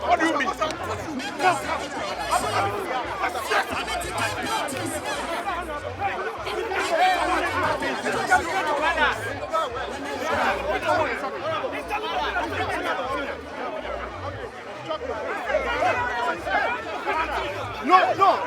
What do you mean? No.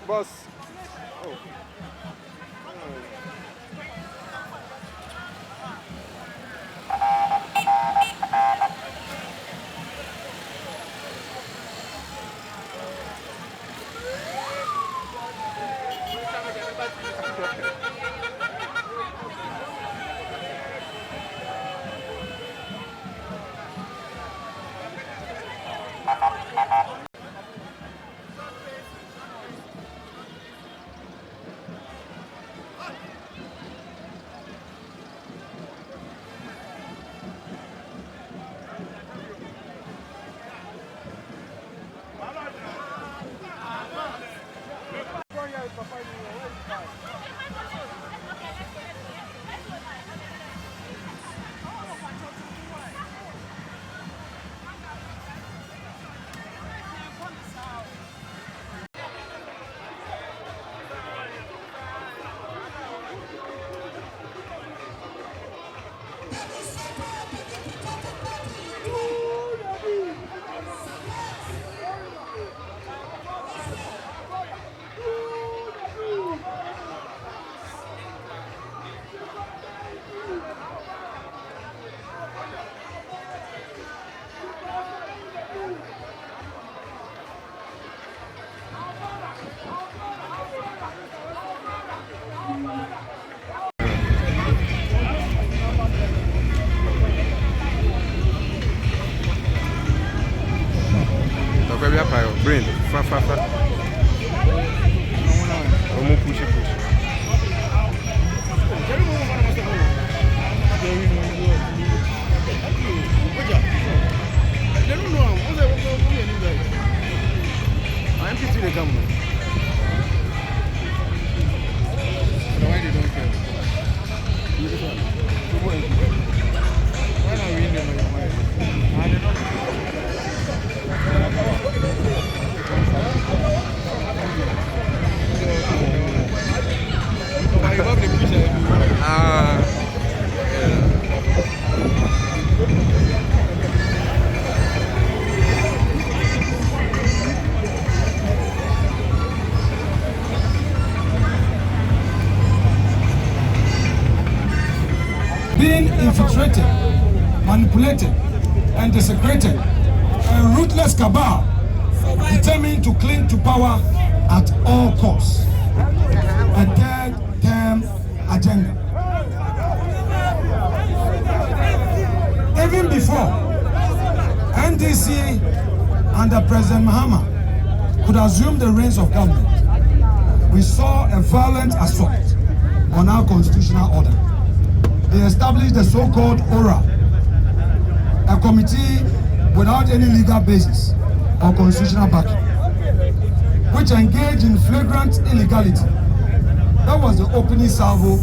Boss. Oh. being infiltrated, manipulated, and desecrated, a ruthless cabal determined to cling to power at all costs. A third-term agenda. Even before NDC under President Mahama could assume the reins of government, we saw a violent assault on our constitutional order. They established the so-called ORA, a committee without any legal basis or constitutional backing, which engaged in flagrant illegality. That was the opening salvo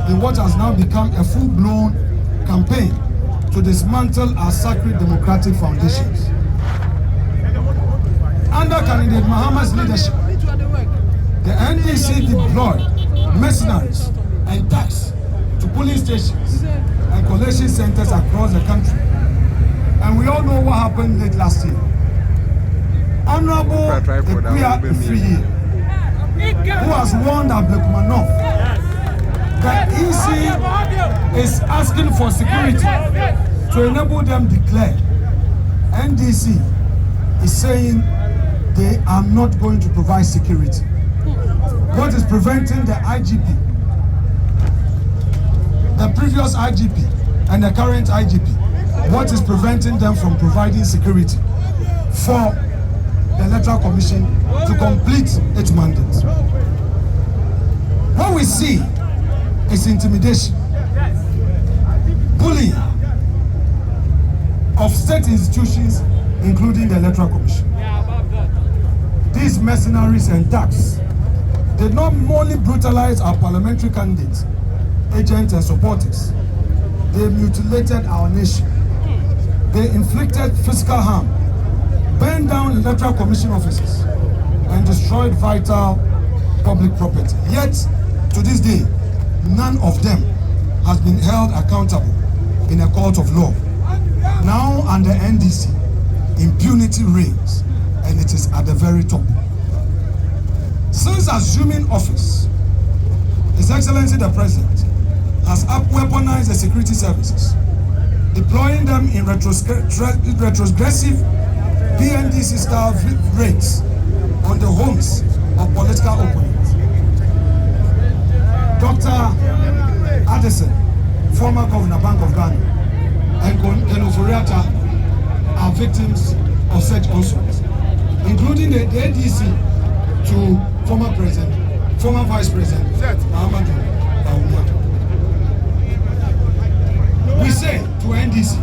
in what has now become a full-blown campaign to dismantle our sacred democratic foundations. Under candidate Mahama's leadership, the NDC deployed mercenaries and thugs to police stations and collation centers across the country. And we all know what happened late last year. Honorable Ekuya Ifriye, who has warned Abdulkumanov that EC is asking for security to enable them declare. NDC is saying they are not going to provide security. What is preventing the IGP, the previous IGP and the current IGP, what is preventing them from providing security for the Electoral Commission to complete its mandate? What we see is intimidation, bullying of state institutions, including the Electoral Commission. These mercenaries and thugs did not only brutalize our parliamentary candidates, agents and supporters, they mutilated our nation. They inflicted physical harm, burned down Electoral Commission offices, and destroyed vital public property. Yet, to this day, none of them has been held accountable in a court of law. Now, under NDC, impunity reigns, and it is at the very top. Since assuming office, His Excellency the President has weaponized the security services, deploying them in retrogressive PNDC-style raids on the homes of political opponents. Dr. Addison, former Governor Bank of Ghana, and Kenoforiata are victims of such onslaughts, including the ADC to former Vice President Muhammadu Buhari. We say to NDC,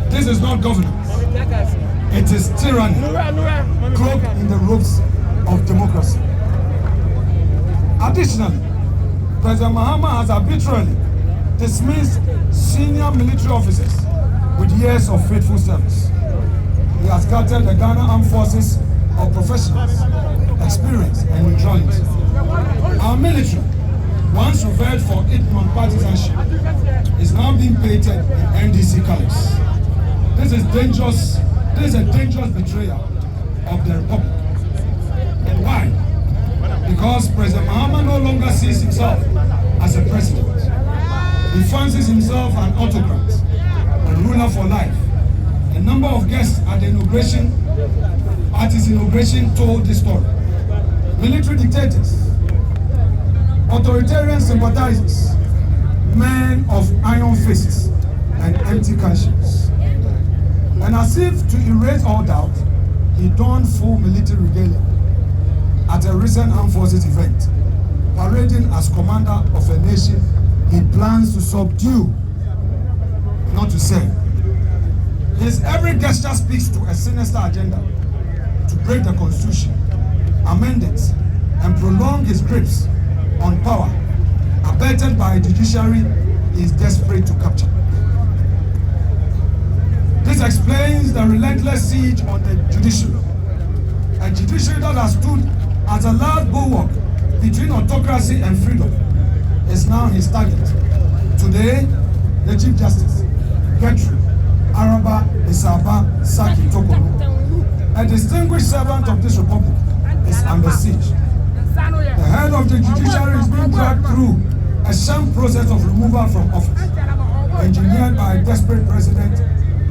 this is not governance. It is tyranny, cloaked in the robes of democracy. Additionally, President Mahama has arbitrarily dismissed senior military officers with years of faithful service. He has gutted the Ghana Armed Forces of professionals, experience, and neutrality. Our military, once revered for its non-partisanship, is now being painted in NDC colors. This is dangerous. This is a dangerous betrayal of the Republic. And why? Because President Mahama no longer sees himself as a president. He fancies himself an autocrat, a ruler for life. A number of guests at his inauguration told this story. Military dictators, authoritarian sympathizers, men of iron fists and empty conscience. And as if to erase all doubt, he donned full military regalia at a recent armed forces event, parading as commander of a nation he plans to subdue, not to serve. His every gesture speaks to a sinister agenda to break the constitution, amend it, and prolong his grips on power, abetted by a judiciary he is desperate to capture. This explains the relentless siege on the judiciary. A judiciary that has stood as a last bulwark between autocracy and freedom is now his target. Today, the Chief Justice, Gertrude Araba Isaba Saki Tokolo, a distinguished servant of this republic, is under siege. The head of the judiciary is being dragged through a sham process of removal from office. engineered by a desperate president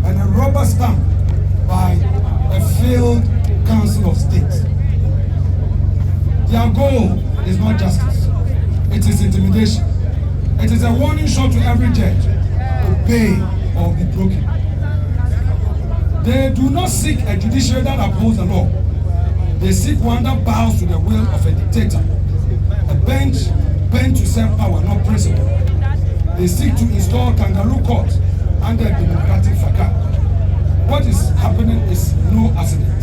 and a rubber stamp by a failed Council of State. Their goal is not justice, it is intimidation. It is a warning shot to every judge: obey or be broken. They do not seek a judiciary that upholds the law. They seek one that bows to the will of a dictator, a bench bent to serve power, not principle. They seek to install kangaroo court under a democratic facade. What is happening is no accident.